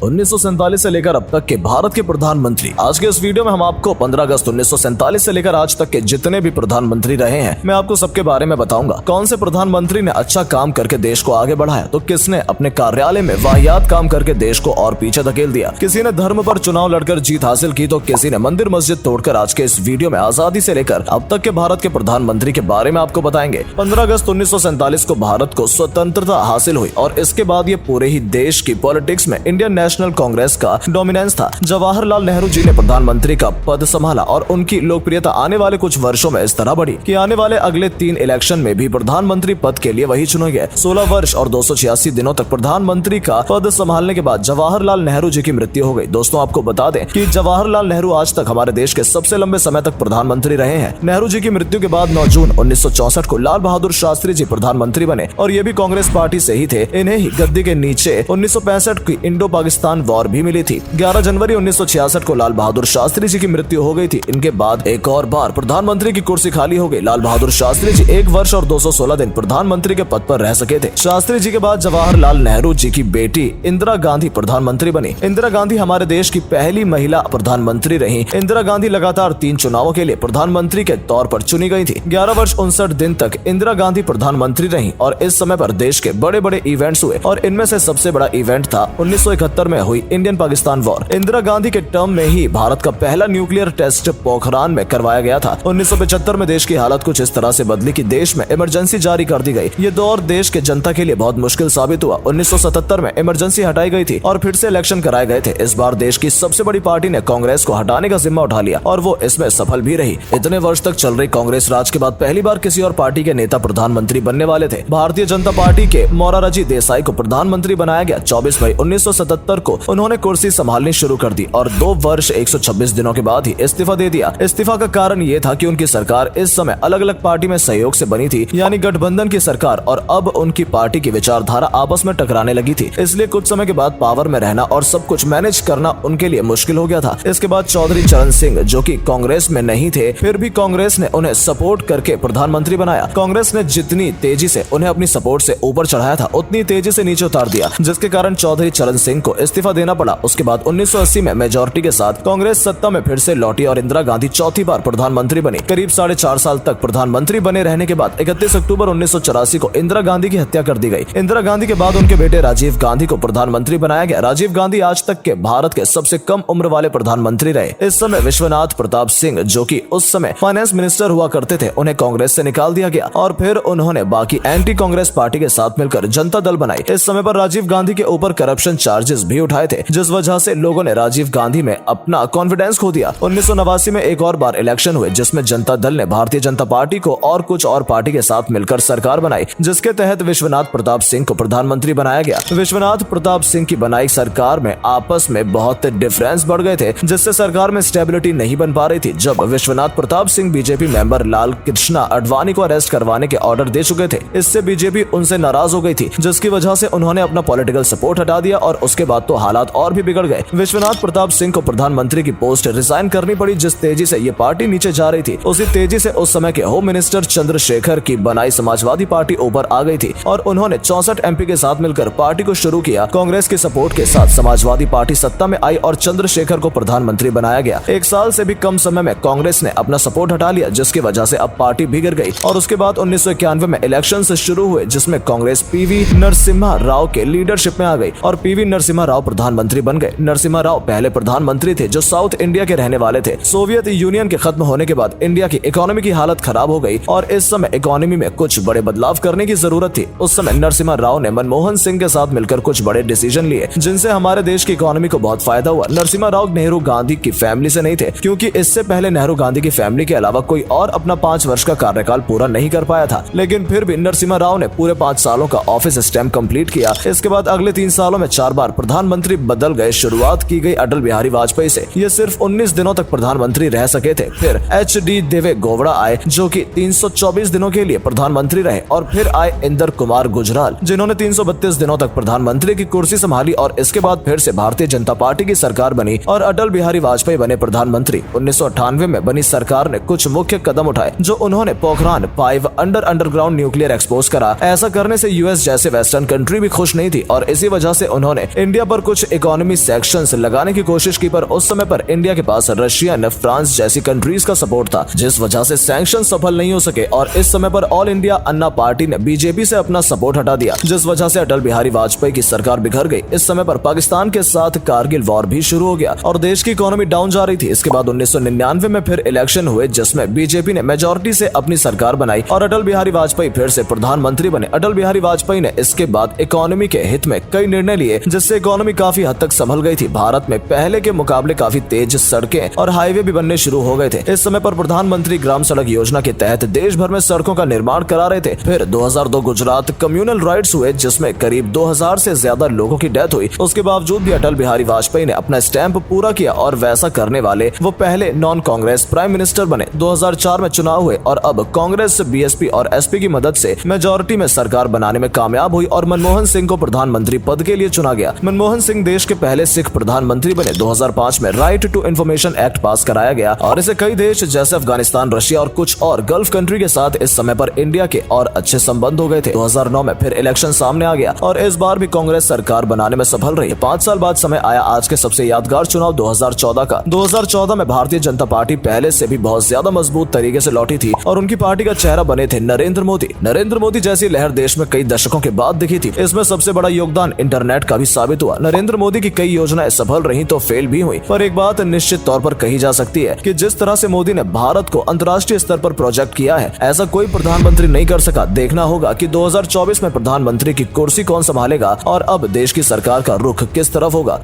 1947 से लेकर अब तक के भारत के प्रधानमंत्री। आज के इस वीडियो में हम आपको 15 अगस्त 1947 से लेकर आज तक के जितने भी प्रधानमंत्री रहे हैं, मैं आपको सबके बारे में बताऊंगा। कौन से प्रधानमंत्री ने अच्छा काम करके देश को आगे बढ़ाया, तो किसने अपने कार्यालय में वाहियात काम करके देश को और पीछे धकेल दिया, किसी ने धर्म पर चुनाव लड़कर जीत हासिल की, तो किसी ने मंदिर मस्जिद तोड़कर। आज के इस वीडियो में आजादी से लेकर अब तक के भारत के प्रधानमंत्री के बारे में आपको बताएंगे। 15 अगस्त 1947 को भारत को स्वतंत्रता हासिल हुई और इसके बाद ये पूरे ही देश की पॉलिटिक्स में इंडियन नेशनल कांग्रेस का डोमिनेंस था। जवाहरलाल नेहरू जी ने प्रधानमंत्री का पद संभाला और उनकी लोकप्रियता आने वाले कुछ वर्षों में इस तरह बढ़ी कि आने वाले अगले 3 इलेक्शन में भी प्रधानमंत्री पद के लिए वही चुने गए। 16 वर्ष और 286 दिनों तक प्रधानमंत्री का पद संभालने के बाद जवाहरलाल नेहरू जी की मृत्यु हो गई। दोस्तों, आपको बता दें कि जवाहरलाल नेहरू आज तक हमारे देश के सबसे लंबे समय तक प्रधानमंत्री रहे हैं। नेहरू जी की मृत्यु के बाद 9 जून 1964 को लाल बहादुर शास्त्री जी प्रधानमंत्री बने और ये भी कांग्रेस पार्टी से ही थे। इन्हें ही गद्दी के नीचे 1965 की इंडो पाकिस्तान वॉर भी मिली थी। 11 जनवरी 1966 को लाल बहादुर शास्त्री जी की मृत्यु हो गई थी। इनके बाद एक और बार प्रधानमंत्री की कुर्सी खाली हो गई। लाल बहादुर शास्त्री जी 1 वर्ष और 216 दिन प्रधानमंत्री के पद पर रह सके थे। शास्त्री जी के बाद जवाहरलाल नेहरू जी की बेटी इंदिरा गांधी प्रधानमंत्री बनी। इंदिरा गांधी हमारे देश की पहली महिला प्रधानमंत्री रही। इंदिरा गांधी लगातार 3 चुनावों के लिए प्रधानमंत्री के तौर पर चुनी गई थी। 11 वर्ष 59 दिन तक इंदिरा गांधी प्रधानमंत्री रही और इस समय पर देश के बड़े बड़े इवेंट्स हुए और इनमें से सबसे बड़ा इवेंट था 1971 में हुई इंडियन पाकिस्तान वॉर। इंदिरा गांधी के टर्म में ही भारत का पहला न्यूक्लियर टेस्ट पोखरान में करवाया गया था। 1975 में देश की हालत कुछ इस तरह से बदली कि देश में इमरजेंसी जारी कर दी गई। ये दौर देश के जनता के लिए बहुत मुश्किल साबित हुआ। 1977 में इमरजेंसी हटाई गई थी और फिर से इलेक्शन कराए गए थे। इस बार देश की सबसे बड़ी पार्टी ने कांग्रेस को हटाने का जिम्मा उठा लिया और वो इसमें सफल भी रही। इतने वर्ष तक चल रही कांग्रेस राज के बाद पहली बार किसी और पार्टी के नेता प्रधानमंत्री बनने वाले थे। भारतीय जनता पार्टी के मोरारजी देसाई को प्रधानमंत्री बनाया गया। 24 मई 1977 को उन्होंने कुर्सी संभालनी शुरू कर दी और 2 वर्ष 126 दिनों के बाद ही इस्तीफा दे दिया। इस्तीफा का कारण ये था कि उनकी सरकार इस समय अलग अलग पार्टी में सहयोग से बनी थी, यानी गठबंधन की सरकार, और अब उनकी पार्टी की विचारधारा आपस में टकराने लगी थी। इसलिए कुछ समय के बाद पावर में रहना और सब कुछ मैनेज करना उनके लिए मुश्किल हो गया था। इसके बाद चौधरी चरण सिंह, जो कि कांग्रेस में नहीं थे, फिर भी कांग्रेस ने उन्हें सपोर्ट करके प्रधानमंत्री बनाया। कांग्रेस ने जितनी तेजी से उन्हें अपनी सपोर्ट से ऊपर चढ़ाया था, उतनी तेजी से नीचे उतार दिया, जिसके कारण चौधरी चरण सिंह को इस्तीफा देना पड़ा। उसके बाद 1980 में मेजोरिटी के साथ कांग्रेस सत्ता में फिर से लौटी और इंदिरा गांधी चौथी बार प्रधानमंत्री बनी। करीब 4.5 साल तक प्रधानमंत्री बने रहने के बाद 31 अक्टूबर 1984 को इंदिरा गांधी की हत्या कर दी गई। इंदिरा गांधी के बाद उनके बेटे राजीव गांधी को प्रधानमंत्री बनाया गया। राजीव गांधी आज तक के भारत के सबसे कम उम्र वाले प्रधानमंत्री रहे। इस समय विश्वनाथ प्रताप सिंह, जो कि उस समय फाइनेंस मिनिस्टर हुआ करते थे, उन्हें कांग्रेस से निकाल दिया गया और फिर उन्होंने बाकी एंटी कांग्रेस पार्टी के साथ मिलकर जनता दल बनाई। इस समय पर राजीव गांधी के ऊपर करप्शन चार्जेस भी उठाए थे, जिस वजह से लोगों ने राजीव गांधी में अपना कॉन्फिडेंस खो दिया। 1989 में एक और बार इलेक्शन हुए, जिसमें जनता दल ने भारतीय जनता पार्टी को और कुछ और पार्टी के साथ मिलकर सरकार बनाई, जिसके तहत विश्वनाथ प्रताप सिंह को प्रधानमंत्री बनाया गया। विश्वनाथ प्रताप सिंह की बनाई सरकार में आपस में बहुत डिफरेंस बढ़ गए थे, जिससे सरकार में स्टेबिलिटी नहीं बन पा रही थी। जब विश्वनाथ प्रताप सिंह बीजेपी मेंबर लाल कृष्णा आडवाणी को अरेस्ट करवाने के ऑर्डर दे चुके थे, इससे बीजेपी उनसे नाराज हो गई थी, जिसकी वजह से उन्होंने अपना पॉलिटिकल सपोर्ट हटा दिया और उसके बाद तो हालात और भी बिगड़ गए। विश्वनाथ प्रताप सिंह को प्रधानमंत्री की पोस्ट रिजाइन करनी पड़ी। जिस तेजी से ये पार्टी नीचे जा रही थी, उसी तेजी से उस समय के होम मिनिस्टर चंद्रशेखर की बनाई समाजवादी पार्टी ऊपर आ गई थी और उन्होंने 64 एमपी के साथ मिलकर पार्टी को शुरू किया। कांग्रेस के सपोर्ट के साथ समाजवादी पार्टी सत्ता में आई और चंद्रशेखर को प्रधानमंत्री बनाया गया। 1 साल से भी कम समय में कांग्रेस ने अपना सपोर्ट हटा लिया, जिसकी वजह से अब पार्टी बिगड़ गई और उसके बाद 1991 में इलेक्शन शुरू हुए, जिसमें कांग्रेस पीवी नरसिम्हा राव के लीडरशिप में आ गई और पीवी नरसिम्हा राव प्रधानमंत्री बन गए। नरसिम्हा राव पहले प्रधानमंत्री थे जो साउथ इंडिया के रहने वाले थे। सोवियत यूनियन के खत्म होने के बाद इंडिया की इकोनॉमी की हालत खराब हो गई और इस समय इकोनॉमी में कुछ बड़े बदलाव करने की जरूरत थी। उस समय नरसिम्हा राव ने मनमोहन सिंह के साथ मिलकर कुछ बड़े डिसीजन लिए, जिनसे हमारे देश की इकोनॉमी को बहुत फायदा हुआ। नरसिम्हा राव नेहरू गांधी की फैमिली से नहीं थे, क्योंकि इससे पहले नेहरू गांधी की फैमिली के अलावा कोई और अपना 5 वर्ष का कार्यकाल पूरा नहीं कर पाया था। लेकिन फिर भी नरसिम्हा राव ने पूरे 5 सालों का ऑफिस स्टैम्प कंप्लीट किया। इसके बाद अगले 3 सालों में 4 बार प्रधानमंत्री बदल गए। शुरुआत की गई अटल बिहारी वाजपेयी से। ये सिर्फ 19 दिनों तक प्रधानमंत्री रह सके थे। फिर HD देवे गौड़ा आए, जो कि 324 दिनों के लिए प्रधानमंत्री रहे और फिर आए इंदर कुमार गुजराल, जिन्होंने 332 दिनों तक प्रधानमंत्री की कुर्सी संभाली और इसके बाद फिर से भारतीय जनता पार्टी की सरकार बनी और अटल बिहारी वाजपेयी बने प्रधानमंत्री। 1998 में बनी सरकार ने कुछ मुख्य कदम उठाए, जो उन्होंने पोखरान 5 अंडरग्राउंड न्यूक्लियर एक्सपोज करा। ऐसा करने से यूएस जैसे वेस्टर्न कंट्री भी खुश नहीं थी और इसी वजह से उन्होंने इंडिया पर कुछ इकोनॉमी सेक्शंस लगाने की कोशिश की, पर उस समय पर इंडिया के पास रशिया ने फ्रांस जैसी कंट्रीज का सपोर्ट था, जिस वजह से सैंक्शन सफल नहीं हो सके। और इस समय पर ऑल इंडिया अन्ना पार्टी ने बीजेपी से अपना सपोर्ट हटा दिया, जिस वजह से अटल बिहारी वाजपेयी की सरकार बिखर गई। इस समय पर पाकिस्तान के साथ कारगिल वॉर भी शुरू हो गया और देश की इकोनॉमी डाउन जा रही थी। इसके बाद 1999 में फिर इलेक्शन हुए, जिसमें बीजेपी ने मेजोरिटी से अपनी सरकार बनाई और अटल बिहारी वाजपेयी फिर से प्रधानमंत्री बने। अटल बिहारी वाजपेयी ने इसके बाद इकोनॉमी के हित में कई निर्णय लिए, जिससे इकोनॉमी काफी हद तक संभल गई थी। भारत में पहले के मुकाबले काफी तेज सड़कें और हाईवे भी बनने शुरू हो गए थे। इस समय पर प्रधानमंत्री ग्राम सड़क योजना के तहत देश भर में सड़कों का निर्माण करा रहे थे। फिर 2002 गुजरात कम्युनल राइट्स हुए, जिसमें करीब 2000 से ज्यादा लोगों की डेथ हुई। उसके बावजूद भी अटल बिहारी वाजपेयी ने अपना स्टैंप पूरा किया और वैसा करने वाले वो पहले नॉन कांग्रेस प्राइम मिनिस्टर बने। 2004 में चुनाव हुए और अब कांग्रेस बीएसपी और एसपी की मदद से मेजोरिटी में सरकार बनाने में कामयाब हुई और मनमोहन सिंह को प्रधानमंत्री पद के लिए चुना गया। मनमोहन सिंह देश के पहले सिख प्रधानमंत्री बने। 2005 में right to information act pass कराया गया और इसे कई देश जैसे अफगानिस्तान, रशिया और कुछ और गल्फ कंट्री के साथ इस समय पर इंडिया के और अच्छे संबंध हो गए थे। 2009 में फिर इलेक्शन सामने आ गया और इस बार भी कांग्रेस सरकार बनाने में सफल रही। 5 साल बाद समय आया आज के सबसे यादगार चुनाव 2014 का। 2014 में भारतीय जनता पार्टी पहले से भी बहुत ज्यादा मजबूत तरीके से लौटी थी और उनकी पार्टी का चेहरा बने थे नरेंद्र मोदी। नरेंद्र मोदी जैसी लहर देश में कई दशकों के बाद दिखी थी। इसमें सबसे बड़ा योगदान इंटरनेट का भी साबित हुआ। नरेंद्र मोदी की कई योजनाएं सफल रही तो फेल भी हुई, पर एक बात निश्चित तौर पर कही जा सकती है कि जिस तरह से मोदी ने भारत को अंतर्राष्ट्रीय स्तर पर प्रोजेक्ट किया है, ऐसा कोई प्रधानमंत्री नहीं कर सका। देखना होगा कि 2024 में प्रधानमंत्री की कुर्सी कौन संभालेगा और अब देश की सरकार का रुख किस तरफ होगा।